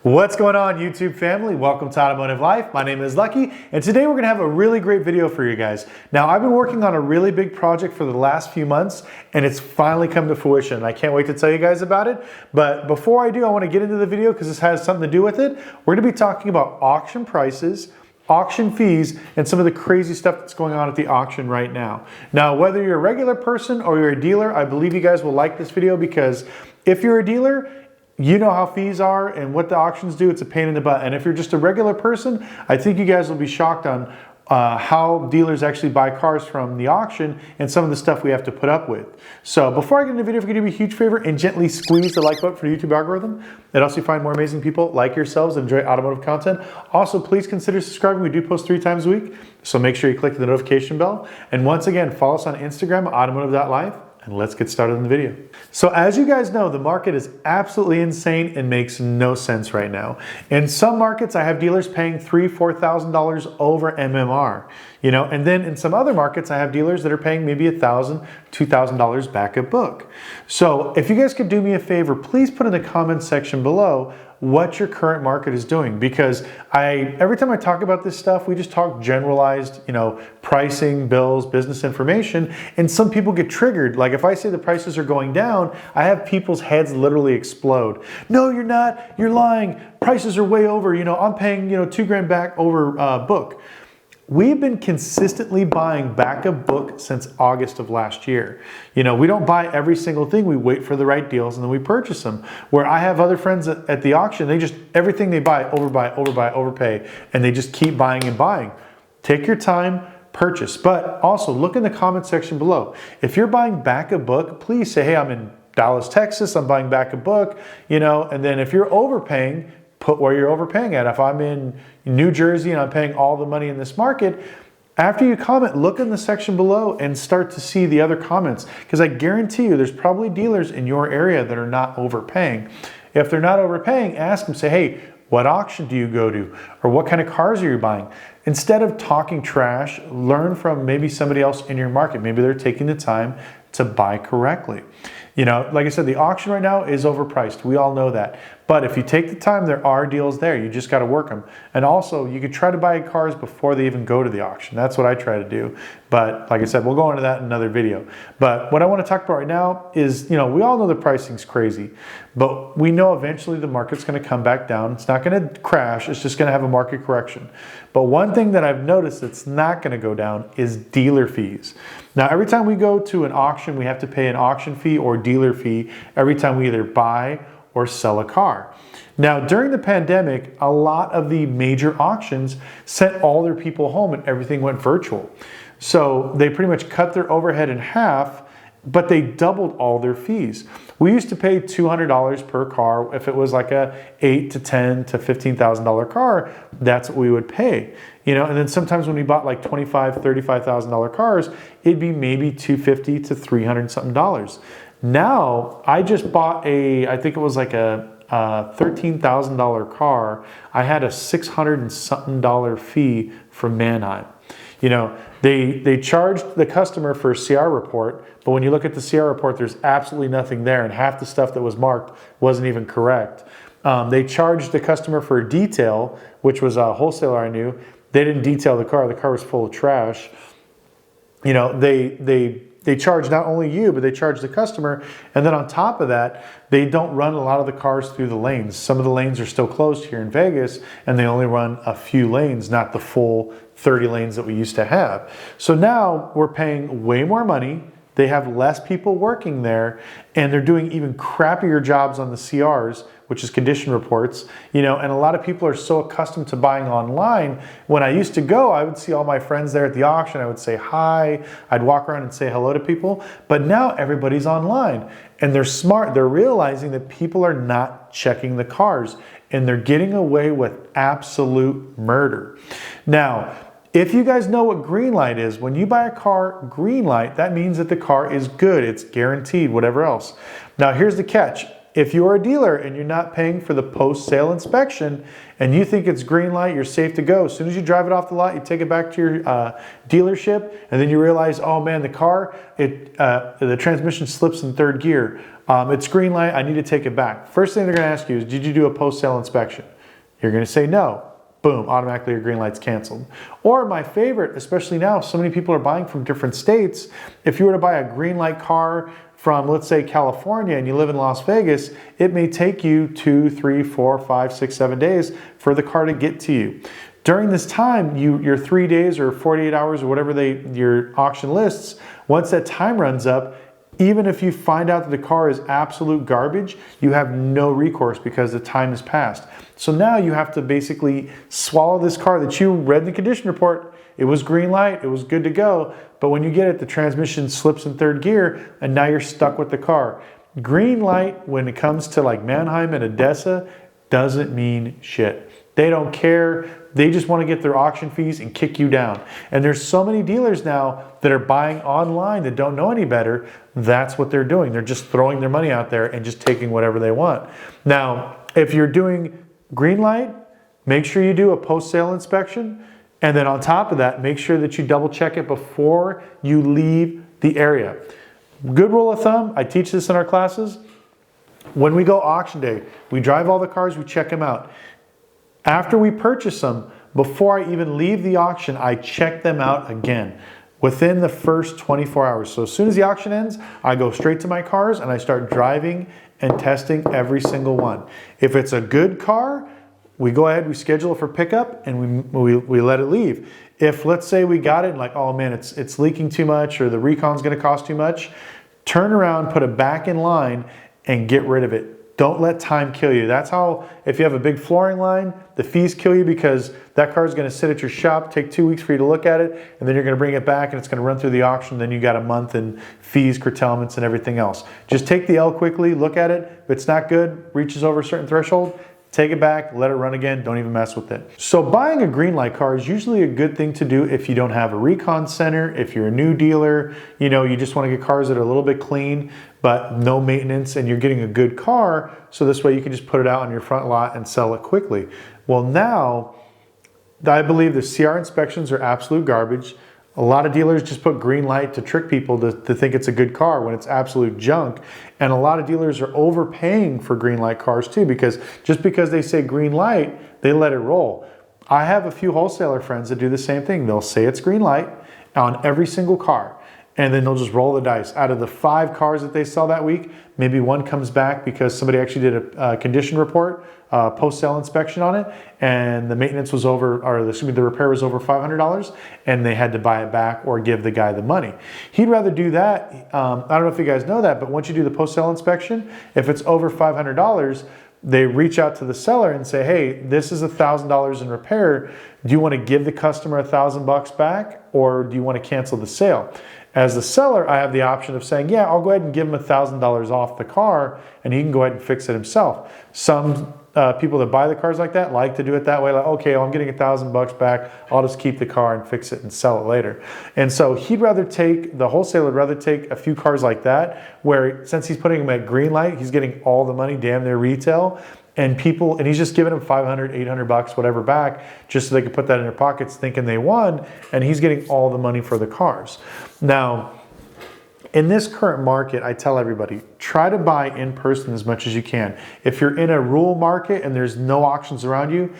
What's going on, YouTube family? Welcome to Automotive Life. My name is Lucky, and today we're gonna have a really great video for you guys. Now, I've been working on a really big project for the last few months, and it's finally come to fruition. I can't wait to tell you guys about it. But before I do, I wanna get into the video because this has something to do with it. We're gonna be talking about auction prices, auction fees, and some of the crazy stuff that's going on at the auction right now. Now, whether you're a regular person or you're a dealer, I believe you guys will like this video because if you're a dealer, you know how fees are and what the auctions do. It's a pain in the butt. And if you're just a regular person, I think you guys will be shocked on how dealers actually buy cars from the auction and some of the stuff we have to put up with. So before I get into the video, if you could do me a huge favor and gently squeeze the like button for the YouTube algorithm, it helps you find more amazing people like yourselves and enjoy automotive content. Also, please consider subscribing. We do post 3 times a week, so make sure you click the notification bell. And once again, follow us on Instagram at automotive.life. And let's get started in the video. So as you guys know, the market is absolutely insane and makes no sense right now. In some markets, I have dealers paying $3,000, $4,000 over MMR, and then in some other markets, I have dealers that are paying maybe $1,000, $2,000 back a book. So if you guys could do me a favor, please put in the comments section below what your current market is doing, because every time I talk about this stuff, we just talk generalized, pricing, bills, business information, and some people get triggered. Like if I say the prices are going down, I have people's heads literally explode. No, you're not, you're lying. Prices are way over, I'm paying, $2,000 back over book. We've been consistently buying back a book since August of last year. We don't buy every single thing. We wait for the right deals and then we purchase them. Where I have other friends at the auction, they just, everything they buy, overpay, and they just keep buying and buying. Take your time, purchase. But also look in the comment section below. If you're buying back a book, please say, hey, I'm in Dallas, Texas, I'm buying back a book, and then if you're overpaying, put where you're overpaying at. If I'm in New Jersey and I'm paying all the money in this market, after you comment, look in the section below and start to see the other comments, because I guarantee you there's probably dealers in your area that are not overpaying. If they're not overpaying, ask them, say, hey, what auction do you go to? Or what kind of cars are you buying? Instead of talking trash, learn from maybe somebody else in your market. Maybe they're taking the time to buy correctly. Like I said, the auction right now is overpriced. We all know that. But if you take the time, there are deals there. You just got to work them. And also, you could try to buy cars before they even go to the auction. That's what I try to do. But like I said, we'll go into that in another video. But what I want to talk about right now is, we all know the pricing's crazy. But we know eventually the market's going to come back down. It's not going to crash. It's just going to have a market correction. But one thing that I've noticed that's not going to go down is dealer fees. Now, every time we go to an auction, we have to pay an auction fee or dealer fee every time we either buy or sell a car. Now, during the pandemic, a lot of the major auctions sent all their people home and everything went virtual. So they pretty much cut their overhead in half, but they doubled all their fees. We used to pay $200 per car. If it was like a $8,000 to $10,000 to $15,000 car, that's what we would pay. And then sometimes when we bought like $25,000, $35,000 cars, it'd be maybe $250 to $300 something. Now, I just bought I think it was like a $13,000 car. I had a $600 and something fee from Manheim. They charged the customer for a CR report, but when you look at the CR report, there's absolutely nothing there, and half the stuff that was marked wasn't even correct. They charged the customer for a detail, which was a wholesaler I knew. They didn't detail the car. The car was full of trash. They charge not only you, but they charge the customer. And then on top of that, they don't run a lot of the cars through the lanes. Some of the lanes are still closed here in Vegas, and they only run a few lanes, not the full 30 lanes that we used to have. So now we're paying way more money. They have less people working there, and they're doing even crappier jobs on the CRs, which is condition reports, and a lot of people are so accustomed to buying online. When I used to go, I would see all my friends there at the auction. I would say hi. I'd walk around and say hello to people. But now everybody's online, and they're smart. They're realizing that people are not checking the cars, and they're getting away with absolute murder. Now, if you guys know what green light is, when you buy a car, green light, that means that the car is good. It's guaranteed, whatever else. Now, here's the catch. If you're a dealer and you're not paying for the post-sale inspection and you think it's green light, you're safe to go. As soon as you drive it off the lot, you take it back to your dealership, and then you realize, oh man, the car, the transmission slips in third gear. It's green light, I need to take it back. First thing they're gonna ask you is, did you do a post-sale inspection? You're gonna say no. Boom, automatically your green light's canceled. Or my favorite, especially now, so many people are buying from different states. If you were to buy a green light car from, let's say, California, and you live in Las Vegas, it may take you 2, 3, 4, 5, 6, 7 days for the car to get to you. During this time, your 3 days or 48 hours or whatever your auction lists, once that time runs up, even if you find out that the car is absolute garbage, you have no recourse because the time has passed. So now you have to basically swallow this car that you read in the condition report. It was green light, it was good to go, but when you get it, the transmission slips in third gear, and now you're stuck with the car. Green light, when it comes to like Mannheim and Adesa, doesn't mean shit. They don't care. They just want to get their auction fees and kick you down. And there's so many dealers now that are buying online that don't know any better. That's what they're doing. They're just throwing their money out there and just taking whatever they want. Now, if you're doing green light, make sure you do a post-sale inspection. And then on top of that, make sure that you double check it before you leave the area. Good rule of thumb, I teach this in our classes. When we go auction day, we drive all the cars, we check them out. After we purchase them, before I even leave the auction, I check them out again within the first 24 hours. So as soon as the auction ends, I go straight to my cars and I start driving and testing every single one. If it's a good car, we go ahead, we schedule it for pickup, and we let it leave. If, let's say, we got it and like, oh man, it's leaking too much, or the recon's gonna cost too much, turn around, put it back in line, and get rid of it. Don't let time kill you. That's how, if you have a big flooring line, the fees kill you because that car is going to sit at your shop, take 2 weeks for you to look at it, and then you're going to bring it back and it's going to run through the auction. Then you got a month in fees, curtailments, and everything else. Just take the L quickly, look at it. If it's not good, reaches over a certain threshold, take it back, let it run again, don't even mess with it. So buying a green light car is usually a good thing to do if you don't have a recon center, if you're a new dealer, you just want to get cars that are a little bit clean, but no maintenance, and you're getting a good car, so this way you can just put it out on your front lot and sell it quickly. Well, now, I believe the CR inspections are absolute garbage. A lot of dealers just put green light to trick people to think it's a good car when it's absolute junk. And a lot of dealers are overpaying for green light cars too, because just because they say green light, they let it roll. I have a few wholesaler friends that do the same thing. They'll say it's green light on every single car, and then they'll just roll the dice. Out of the 5 cars that they sell that week, maybe 1 comes back because somebody actually did a condition report, post-sale inspection on it, and the maintenance was over, or the repair was over $500, and they had to buy it back or give the guy the money. He'd rather do that. I don't know if you guys know that, but once you do the post-sale inspection, if it's over $500, they reach out to the seller and say, hey, this is $1,000 in repair. Do you want to give the customer $1,000 back, or do you want to cancel the sale? As the seller, I have the option of saying, yeah, I'll go ahead and give him $1,000 off the car, and he can go ahead and fix it himself. Some people that buy the cars like that like to do it that way. Like, okay, well, I'm getting $1,000 back. I'll just keep the car and fix it and sell it later. And so the wholesaler would rather take a few cars like that, where since he's putting them at green light, he's getting all the money, damn near retail. And he's just giving them $500, $800, whatever back, just so they could put that in their pockets thinking they won, and he's getting all the money for the cars. Now, in this current market, I tell everybody, try to buy in person as much as you can. If you're in a rural market and there's no auctions around you,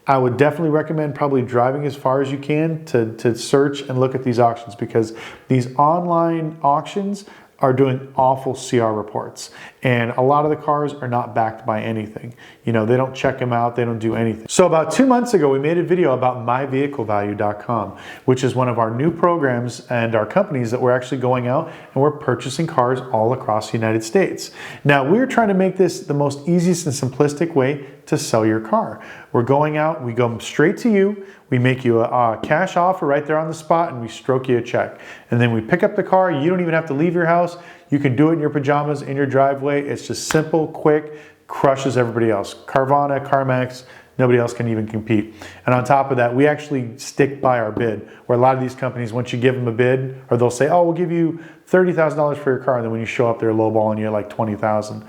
I would definitely recommend probably driving as far as you can to search and look at these auctions, because these online auctions are doing awful CR reports. And a lot of the cars are not backed by anything. They don't check them out, they don't do anything. So about 2 months ago, we made a video about myvehiclevalue.com, which is one of our new programs and our companies that we're actually going out and we're purchasing cars all across the United States. Now, we're trying to make this the most easiest and simplistic way to sell your car. We're going out, we go straight to you, we make you a cash offer right there on the spot, and we stroke you a check. And then we pick up the car. You don't even have to leave your house. You can do it in your pajamas, in your driveway. It's just simple, quick, crushes everybody else. Carvana, CarMax, nobody else can even compete. And on top of that, we actually stick by our bid, where a lot of these companies, once you give them a bid, or they'll say, oh, we'll give you $30,000 for your car, and then when you show up, they're lowballing you at like $20,000.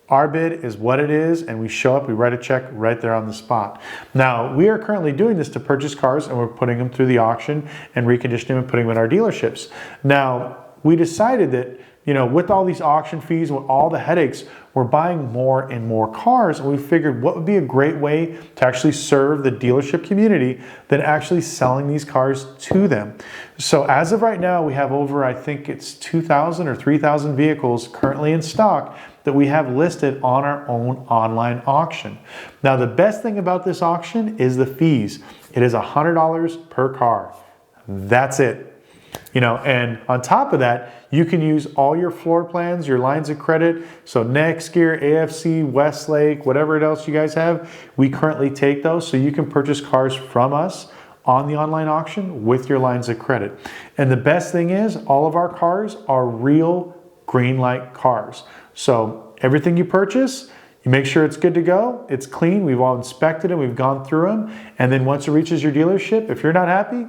Our bid is what it is, and we show up, we write a check right there on the spot. Now, we are currently doing this to purchase cars, and we're putting them through the auction and reconditioning them and putting them in our dealerships. Now, we decided that, you know, with all these auction fees, with all the headaches, we're buying more and more cars, and we figured what would be a great way to actually serve the dealership community than actually selling these cars to them. So as of right now, we have over, I think it's 2,000 or 3,000 vehicles currently in stock that we have listed on our own online auction. Now, the best thing about this auction is the fees. It is $100 per car. That's it. You know, and on top of that, you can use all your floor plans, your lines of credit. So Next Gear, AFC, Westlake, whatever else you guys have, we currently take those. So you can purchase cars from us on the online auction with your lines of credit. And the best thing is all of our cars are real green light cars. So everything you purchase, you make sure it's good to go, it's clean, we've all inspected them, we've gone through them. And then once it reaches your dealership, if you're not happy,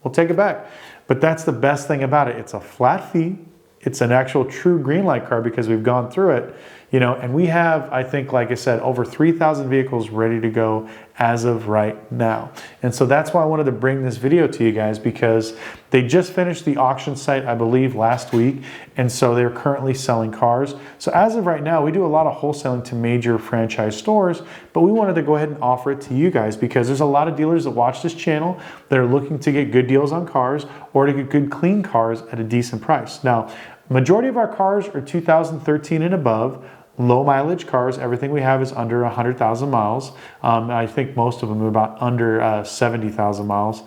we'll take it back. But that's the best thing about it. It's a flat fee. It's an actual true green light car because we've gone through it, you know, and we have, I think, like I said, over 3,000 vehicles ready to go as of right now. And so that's why I wanted to bring this video to you guys, because they just finished the auction site, I believe, last week. And so they're currently selling cars. So as of right now, we do a lot of wholesaling to major franchise stores, but we wanted to go ahead and offer it to you guys because there's a lot of dealers that watch this channel that are looking to get good deals on cars or to get good clean cars at a decent price. Now, majority of our cars are 2013 and above. Low mileage cars. Everything we have is under 100,000 miles. I think most of them are about under 70,000 miles.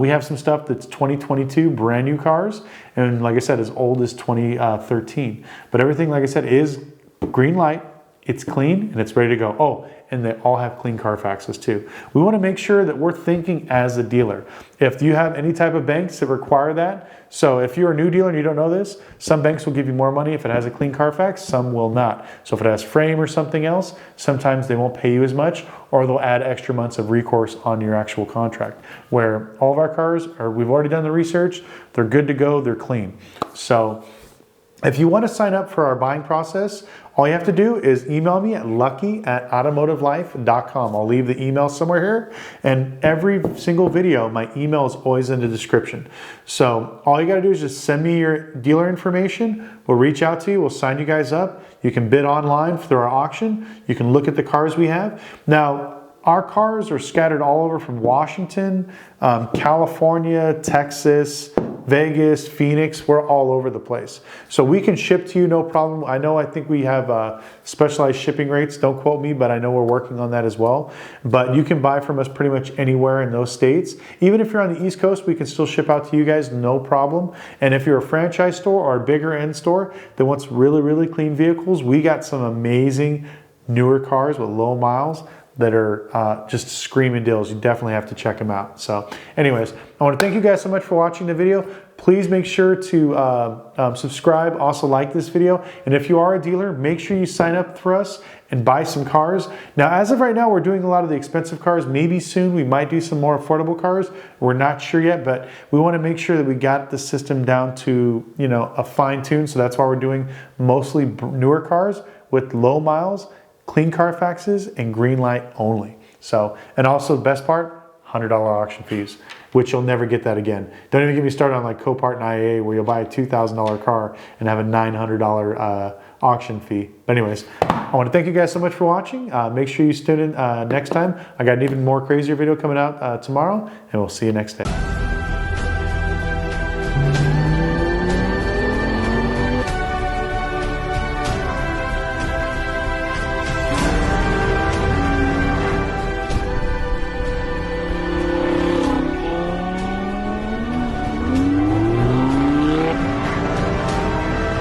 We have some stuff that's 2022 brand new cars, and like I said, as old as 2013. But everything, like I said, is green light. It's clean and it's ready to go. Oh, and they all have clean Carfaxes too. We want to make sure that we're thinking as a dealer. If you have any type of banks that require that, so if you're a new dealer and you don't know this, some banks will give you more money if it has a clean Carfax, some will not. So if it has frame or something else, sometimes they won't pay you as much, or they'll add extra months of recourse on your actual contract. Where all of our cars are, we've already done the research, they're good to go, they're clean. So if you want to sign up for our buying process, all you have to do is email me at lucky@automotivelife.com. I'll leave the email somewhere here, and every single video, my email is always in the description. So all you got to do is just send me your dealer information. We'll reach out to you. We'll sign you guys up. You can bid online through our auction. You can look at the cars we have. Now, our cars are scattered all over from Washington, California, Texas, Vegas, Phoenix. We're all over the place. So we can ship to you, no problem. I think we have specialized shipping rates. Don't quote me, but I know we're working on that as well. But you can buy from us pretty much anywhere in those states. Even if you're on the East Coast, we can still ship out to you guys, no problem. And if you're a franchise store or a bigger end store that wants really, really clean vehicles, we got some amazing newer cars with low miles that are just screaming deals. You definitely have to check them out. So anyways, I want to thank you guys so much for watching the video. Please make sure to subscribe, also like this video. And if you are a dealer, make sure you sign up for us and buy some cars. Now, as of right now, we're doing a lot of the expensive cars. Maybe soon we might do some more affordable cars. We're not sure yet, but we want to make sure that we got the system down to, you know, a fine tune. So that's why we're doing mostly newer cars with low miles, clean Carfaxes, and green light only. So, and also the best part, $100 auction fees, which you'll never get that again. Don't even get me started on like Copart and iaai, where you'll buy a $2,000 car and have a $900 auction fee. But anyways, I want to thank you guys so much for watching. Make sure you tune in next time. I got an even more crazier video coming out tomorrow, and we'll see you next day.